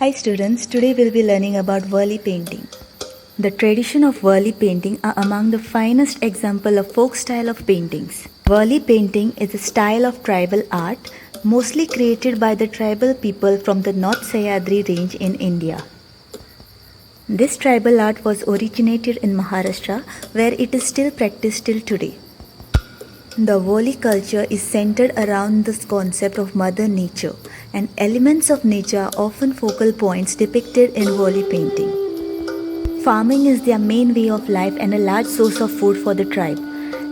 Hi students, today we'll be learning about Warli painting. The tradition of Warli painting are among the finest example of folk style of paintings. Warli painting is a style of tribal art mostly created by the tribal people from the North Sahyadri range in India. This tribal art was originated in Maharashtra where it is still practiced till today. The Warli culture is centered around this concept of Mother Nature, and elements of nature are often focal points depicted in Warli painting. Farming is their main way of life and a large source of food for the tribe.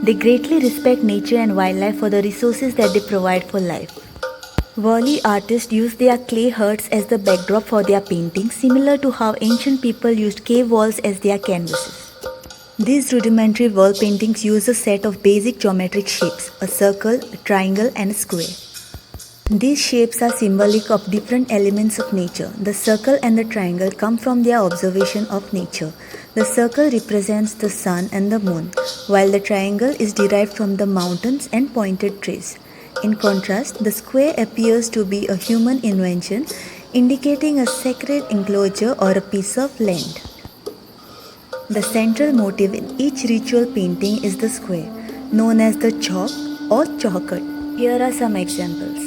They greatly respect nature and wildlife for the resources that they provide for life. Warli artists use their clay huts as the backdrop for their paintings, similar to how ancient people used cave walls as their canvases. These rudimentary wall paintings use a set of basic geometric shapes, a circle, a triangle and a square. These shapes are symbolic of different elements of nature. The circle and the triangle come from their observation of nature. The circle represents the sun and the moon, while the triangle is derived from the mountains and pointed trees. In contrast, the square appears to be a human invention, indicating a sacred enclosure or a piece of land. The central motif in each ritual painting is the square, known as the chok or chaukat. Here are some examples.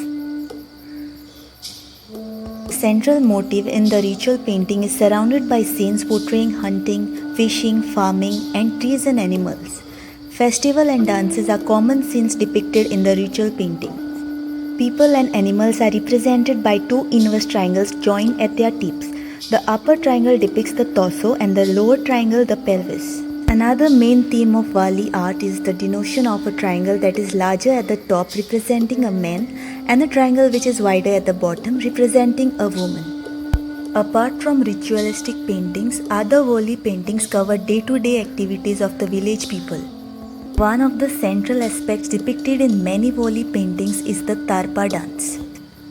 The central motif in the ritual painting is surrounded by scenes portraying hunting, fishing, farming, and trees and animals. Festival and dances are common scenes depicted in the ritual painting. People and animals are represented by two inverse triangles joined at their tips. The upper triangle depicts the torso and the lower triangle the pelvis. Another main theme of Warli art is the denotion of a triangle that is larger at the top representing a man and a triangle which is wider at the bottom representing a woman. Apart from ritualistic paintings, other Warli paintings cover day-to-day activities of the village people. One of the central aspects depicted in many Warli paintings is the tarpa dance.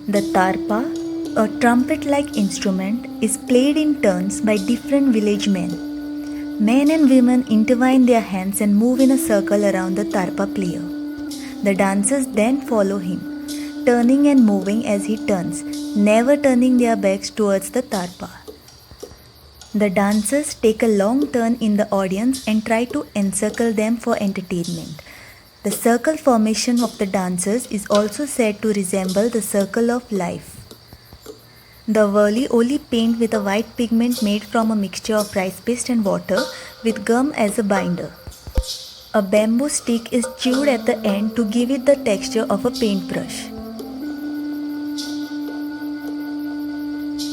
The tarpa, a trumpet-like instrument, is played in turns by different village men. Men and women intertwine their hands and move in a circle around the tarpa player. The dancers then follow him, turning and moving as he turns, never turning their backs towards the tarpa. The dancers take a long turn in the audience and try to encircle them for entertainment. The circle formation of the dancers is also said to resemble the circle of life. The Warli only paint with a white pigment made from a mixture of rice paste and water with gum as a binder. A bamboo stick is chewed at the end to give it the texture of a paintbrush.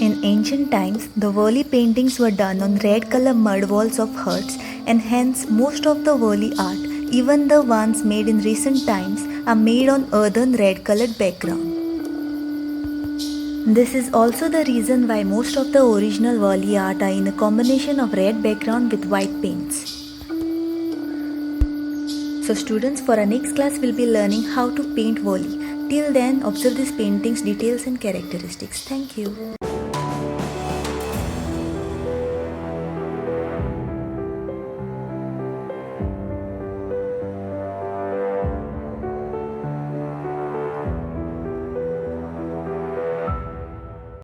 In ancient times, the Warli paintings were done on red color mud walls of huts, and hence most of the Warli art, even the ones made in recent times, are made on earthen red colored background. This is also the reason why most of the original Warli art are in a combination of red background with white paints. So students, for our next class we'll be learning how to paint Warli. Till then, observe these paintings' details and characteristics. Thank you.